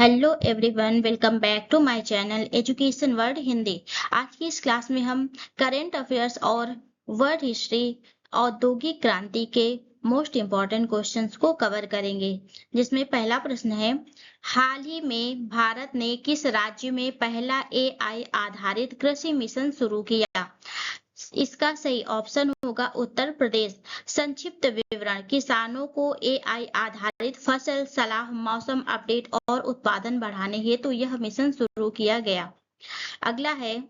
Hello everyone, welcome back to my channel education word Hindi. आज की इस क्लास में हम करेंट अफेयर्स और वर्ल्ड हिस्ट्री औद्योगिक क्रांति के मोस्ट इम्पॉर्टेंट क्वेश्चंस को कवर करेंगे, जिसमें पहला प्रश्न है, हाल ही में भारत ने किस राज्य में पहला एआई आधारित कृषि मिशन शुरू किया? इसका सही ऑप्शन होगा उत्तर प्रदेश। संक्षिप्त विवरण, किसानों को एआई आधारित फसल सलाह, मौसम अपडेट और उत्पादन बढ़ाने हेतु यह मिशन शुरू किया गया। अगला है,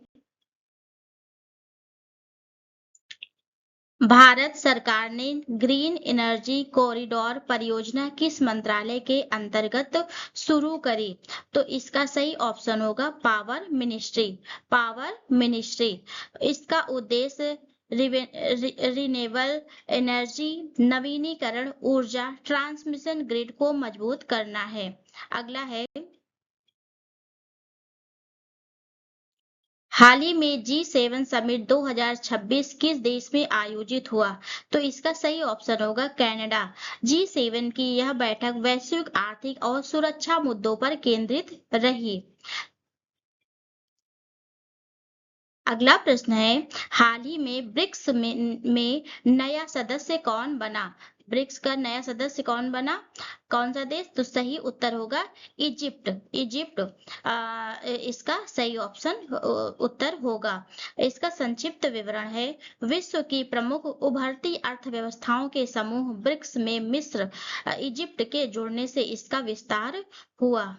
भारत सरकार ने ग्रीन एनर्जी कॉरिडोर परियोजना किस मंत्रालय के अंतर्गत शुरू करी? तो इसका सही ऑप्शन होगा पावर मिनिस्ट्री। Power ministry. इसका उद्देश्य रिन्यूएबल एनर्जी, नवीनीकरण ऊर्जा, ट्रांसमिशन ग्रिड को मजबूत करना है। अगला है, हाल ही में G7 समिट 2026 किस देश में आयोजित हुआ? तो इसका सही ऑप्शन होगा कनाडा। G7 की यह बैठक वैश्विक आर्थिक और सुरक्षा मुद्दों पर केंद्रित रही। अगला प्रश्न है, हाल ही में ब्रिक्स में नया सदस्य कौन बना? ब्रिक्स का नया सदस्य कौन बना? कौन सा देश? तो सही उत्तर होगा इजिप्ट। इजिप्ट इसका सही ऑप्शन उत्तर होगा। इसका संक्षिप्त विवरण है, विश्व की प्रमुख उभरती अर्थव्यवस्थाओं के समूह ब्रिक्स में मिस्र, इजिप्ट के जुड़ने से इसका विस्तार हुआ।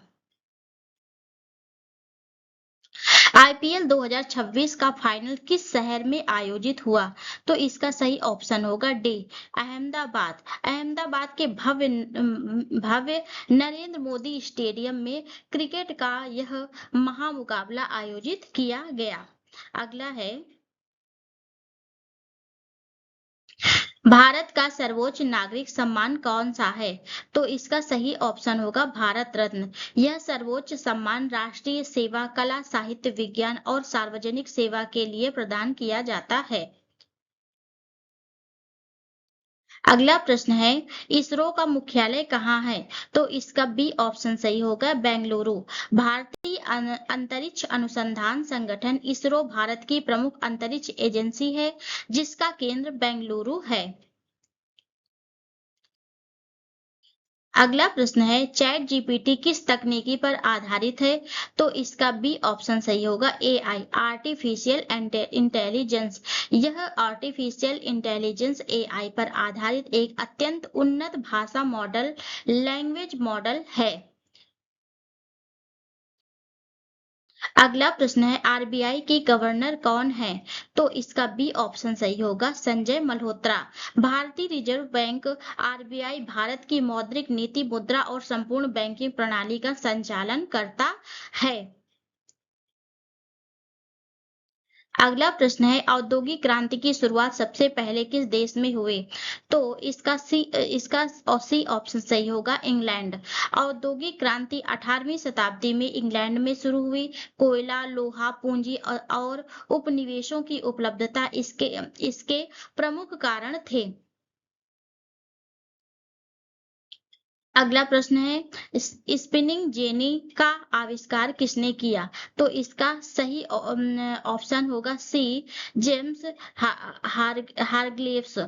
आईपीएल 2026 का फाइनल किस शहर में आयोजित हुआ? तो इसका सही ऑप्शन होगा डी, अहमदाबाद। अहमदाबाद के भव्य नरेंद्र मोदी स्टेडियम में क्रिकेट का यह महामुकाबला आयोजित किया गया। अगला है, भारत का सर्वोच्च नागरिक सम्मान कौन सा है? तो इसका सही ऑप्शन होगा भारत रत्न। यह सर्वोच्च सम्मान राष्ट्रीय सेवा, कला, साहित्य, विज्ञान और सार्वजनिक सेवा के लिए प्रदान किया जाता है। अगला प्रश्न है, इसरो का मुख्यालय कहाँ है? तो इसका बी ऑप्शन सही होगा बेंगलुरु। भारतीय अंतरिक्ष अनुसंधान संगठन इसरो भारत की प्रमुख अंतरिक्ष एजेंसी है, जिसका केंद्र बेंगलुरु है। अगला प्रश्न है, चैट जीपीटी किस तकनीकी पर आधारित है? तो इसका बी ऑप्शन सही होगा एआई, आर्टिफिशियल इंटेलिजेंस। यह आर्टिफिशियल इंटेलिजेंस एआई पर आधारित एक अत्यंत उन्नत भाषा मॉडल, लैंग्वेज मॉडल है। अगला प्रश्न है, आरबीआई की गवर्नर कौन है? तो इसका बी ऑप्शन सही होगा संजय मल्होत्रा। भारतीय रिजर्व बैंक आरबीआई भारत की मौद्रिक नीति, मुद्रा और संपूर्ण बैंकिंग प्रणाली का संचालन करता है। अगला प्रश्न है, औद्योगिक क्रांति की शुरुआत सबसे पहले किस देश में हुई? तो इसका सी ऑप्शन सही होगा इंग्लैंड। औद्योगिक क्रांति 18वीं शताब्दी में इंग्लैंड में शुरू हुई। कोयला, लोहा, पूंजी और उपनिवेशों की उपलब्धता इसके इसके प्रमुख कारण थे। अगला प्रश्न है, स्पिनिंग जेनी का आविष्कार किसने किया? तो इसका सही ऑप्शन होगा सी, जेम्स हारग्रीव्स।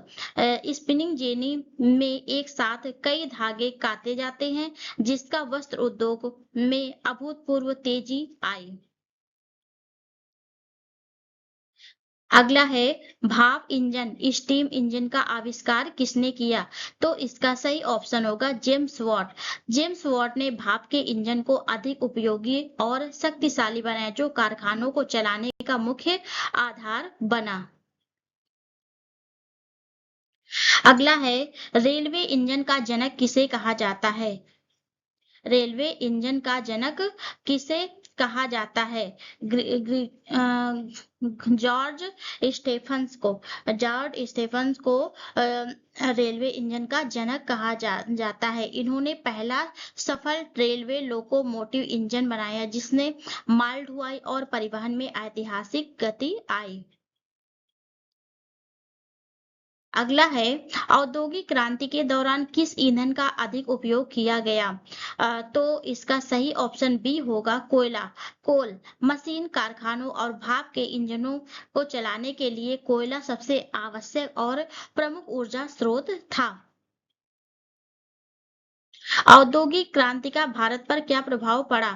स्पिनिंग जेनी में एक साथ कई धागे काते जाते हैं, जिसका वस्त्र उद्योग में अभूतपूर्व तेजी आई। अगला है, भाप इंजन स्टीम इंजन का आविष्कार किसने किया? तो इसका सही ऑप्शन होगा जेम्स वॉट। जेम्स वॉट ने भाप के इंजन को अधिक उपयोगी और शक्तिशाली बनाया, जो कारखानों को चलाने का मुख्य आधार बना। अगला है, रेलवे इंजन का जनक किसे कहा जाता है? रेलवे इंजन का जनक किसे कहा जाता है? जॉर्ज स्टेफन्स को। जॉर्ज स्टेफन्स को रेलवे इंजन का जनक कहा जाता है। इन्होंने पहला सफल रेलवे लोकोमोटिव इंजन बनाया, जिसने माल ढुलाई और परिवहन में ऐतिहासिक गति आई। अगला है औद्योगिक क्रांति के दौरान किस ईंधन का अधिक उपयोग किया गया। तो इसका सही ऑप्शन बी होगा कोयला। कोल मशीन कारखानों और भाप के इंजनों को चलाने के लिए कोयला सबसे आवश्यक और प्रमुख ऊर्जा स्रोत था। औद्योगिक क्रांति का भारत पर क्या प्रभाव पड़ा।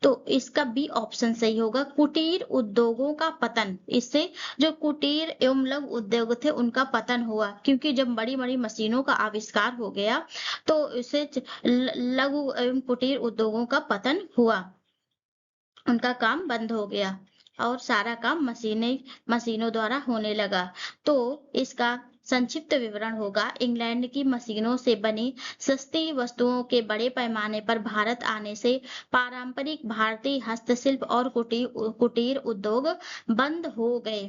तो इसका बी ऑप्शन सही होगा कुटीर उद्योगों का पतन। इससे जो कुटीर एवं लघु उद्योग थे उनका पतन हुआ, क्योंकि जब बड़ी बड़ी मशीनों का आविष्कार हो गया तो इससे लघु एवं कुटीर उद्योगों का पतन हुआ, उनका काम बंद हो गया और सारा काम मशीनों द्वारा होने लगा। तो इसका संक्षिप्त विवरण होगा इंग्लैंड की मशीनों से बनी सस्ती वस्तुओं के बड़े पैमाने पर भारत आने से पारंपरिक भारतीय हस्तशिल्प और कुटीर उद्योग बंद हो गए।